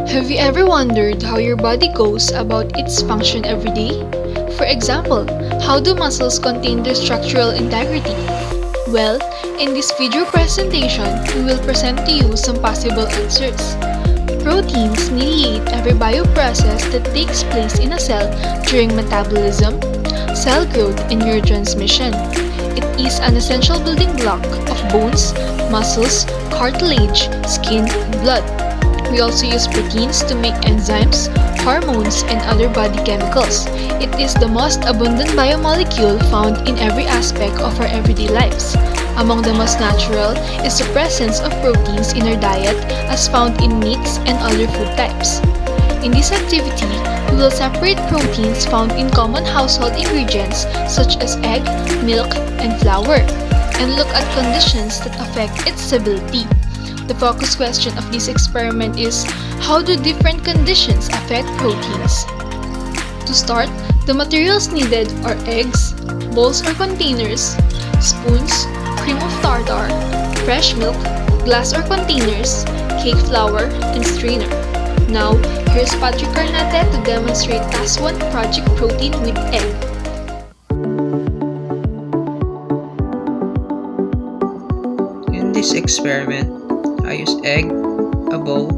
Have you ever wondered how your body goes about its function every day? For example, how do muscles contain their structural integrity? Well, in this video presentation, we will present to you some possible answers. Proteins mediate every bioprocess that takes place in a cell during metabolism, cell growth, and neurotransmission. It is an essential building block of bones, muscles, cartilage, skin, and blood. We also use proteins to make enzymes, hormones, and other body chemicals. It is the most abundant biomolecule found in every aspect of our everyday lives. Among the most natural is the presence of proteins in our diet as found in meats and other food types. In this activity, we will separate proteins found in common household ingredients such as egg, milk, and flour, and look at conditions that affect its stability. The focus question of this experiment is, how do different conditions affect proteins? To start, the materials needed are eggs, bowls or containers, spoons, cream of tartar, fresh milk, glass or containers, cake flour, and strainer. Now, here's Patrick Carnate to demonstrate Task 1 Project Protein with Egg. In this experiment, I use egg, a bowl,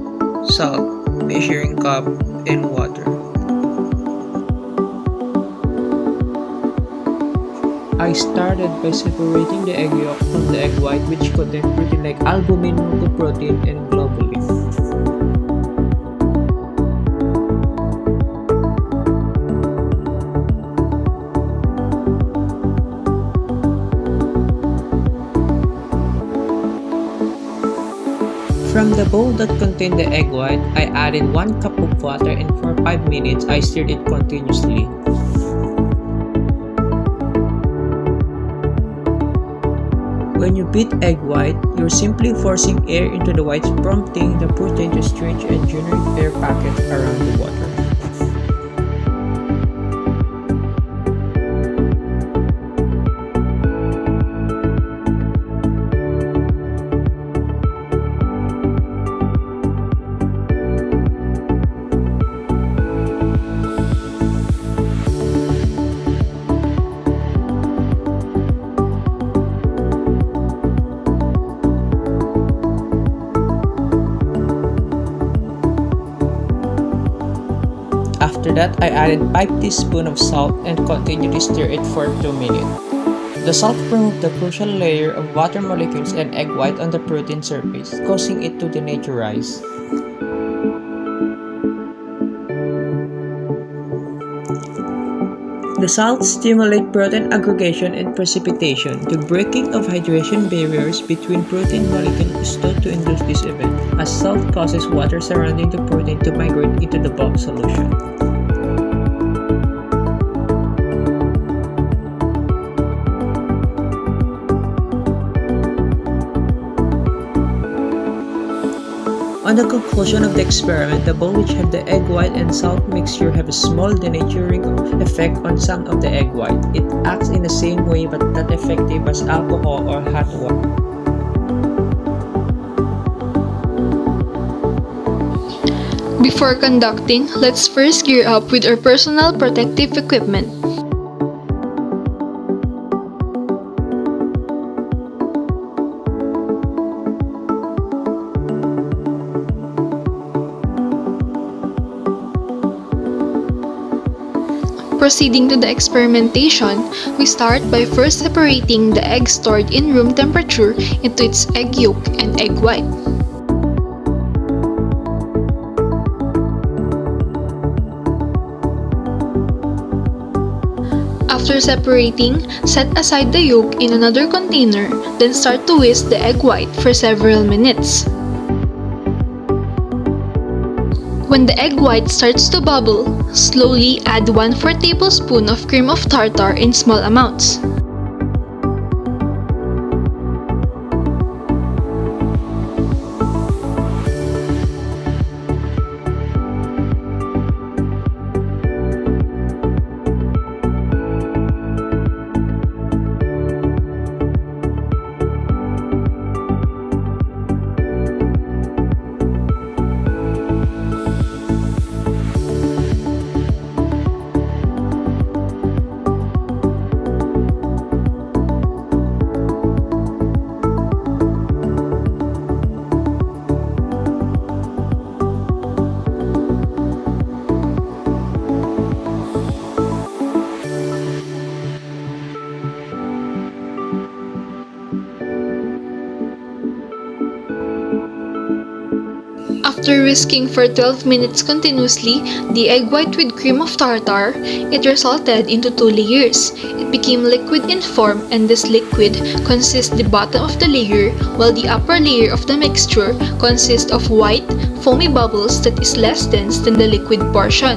salt, measuring cup, and water. I started by separating the egg yolk from the egg white, which contain protein like albumin, mucoprotein, and globulin. From the bowl that contained the egg white, I added 1 cup of water and for 5 minutes I stirred it continuously. When you beat egg white, you're simply forcing air into the whites, prompting the protein to stretch and generate air pockets around the water. After that, I added 5 teaspoons of salt and continued to stir it for 2 minutes. The salt removed the crucial layer of water molecules and egg white on the protein surface, causing it to denaturize. The salts stimulate protein aggregation and precipitation. The breaking of hydration barriers between protein molecules is thought to induce this event, as salt causes water surrounding the protein to migrate into the bulk solution. On the conclusion of the experiment, the bowl which have the egg white and salt mixture have a small denaturing effect on some of the egg white. It acts in the same way but not effective as alcohol or hot water. Before conducting, let's first gear up with our personal protective equipment. Proceeding to the experimentation, we start by first separating the egg stored in room temperature into its egg yolk and egg white. After separating, set aside the yolk in another container, then start to whisk the egg white for several minutes. When the egg white starts to bubble, slowly add 1/4 tablespoon of cream of tartar in small amounts. After whisking for 12 minutes continuously the egg white with cream of tartar, it resulted into two layers. It became liquid in form, and this liquid consists the bottom of the layer, while the upper layer of the mixture consists of white, foamy bubbles that is less dense than the liquid portion.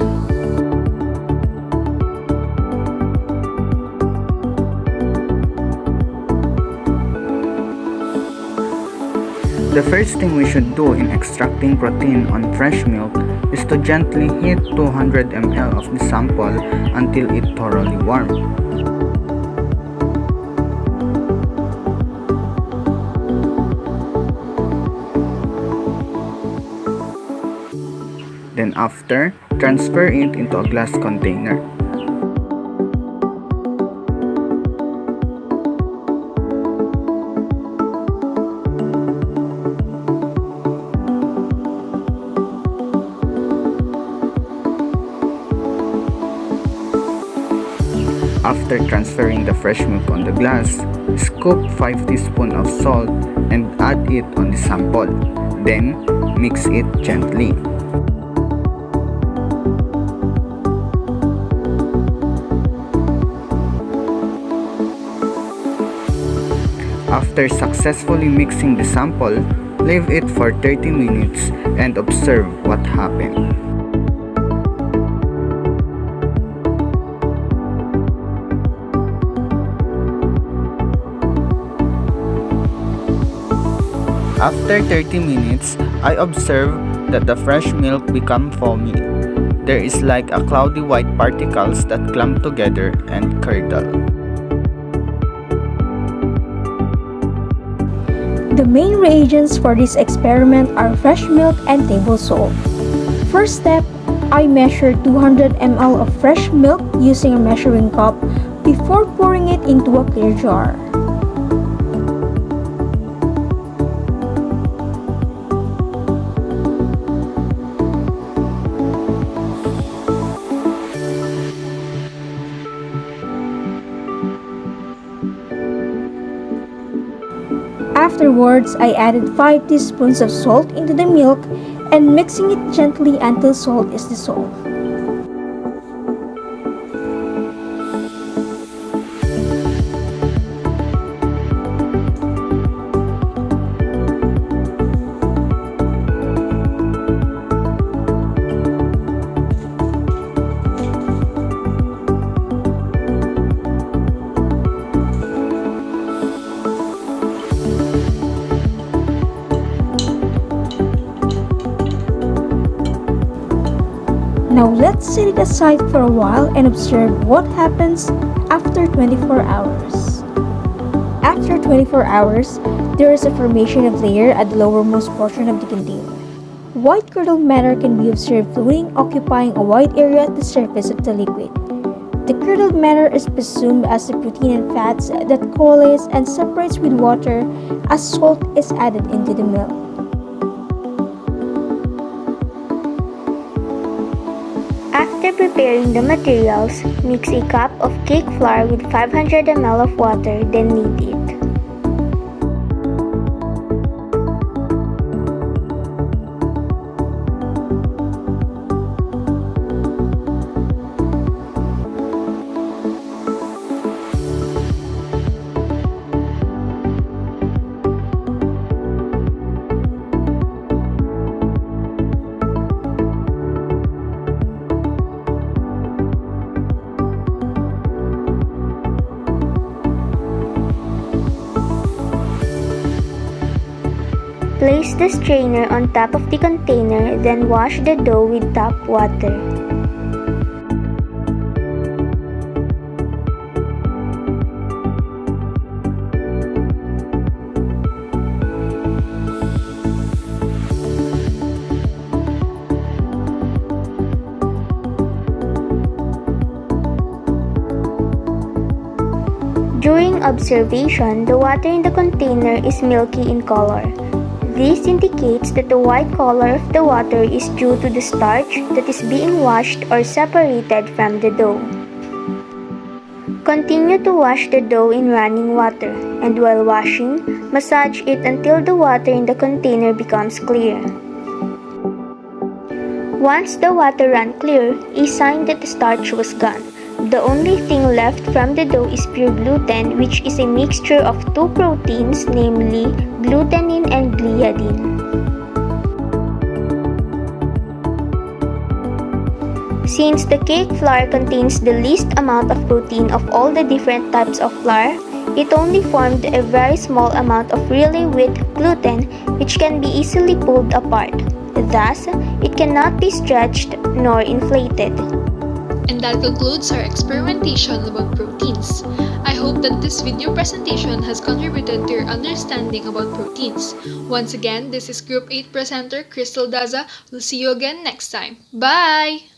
The first thing we should do in extracting protein on fresh milk is to gently heat 200 ml of the sample until it thoroughly warm. Then after, transfer it into a glass container. After transferring the fresh milk on the glass, scoop 5 teaspoons of salt and add it on the sample. Then, mix it gently. After successfully mixing the sample, leave it for 30 minutes and observe what happened. After 30 minutes, I observe that the fresh milk become foamy. There is like a cloudy white particles that clump together and curdle. The main reagents for this experiment are fresh milk and table salt. First step, I measure 200 ml of fresh milk using a measuring cup before pouring it into a clear jar. Afterwards, I added 5 teaspoons of salt into the milk and mixing it gently until salt is dissolved. Now let's set it aside for a while and observe what happens after 24 hours. After 24 hours, there is a formation of layer at the lowermost portion of the container. White curdled matter can be observed floating, occupying a wide area at the surface of the liquid. The curdled matter is presumed as the protein and fats that coalesce and separates with water as salt is added into the milk. After preparing the materials, mix a cup of cake flour with 500 ml of water, then knead it. Place the strainer on top of the container, then wash the dough with tap water. During observation, the water in the container is milky in color. This indicates that the white color of the water is due to the starch that is being washed or separated from the dough. Continue to wash the dough in running water, and while washing, massage it until the water in the container becomes clear. Once the water ran clear, a sign that the starch was gone. The only thing left from the dough is pure gluten, which is a mixture of two proteins, namely glutenin and gliadin. Since the cake flour contains the least amount of protein of all the different types of flour, it only formed a very small amount of really weak gluten, which can be easily pulled apart. Thus, it cannot be stretched nor inflated. And that concludes our experimentation about proteins. I hope that this video presentation has contributed to your understanding about proteins. Once again, this is Group 8 presenter Crystal Daza. We'll see you again next time. Bye!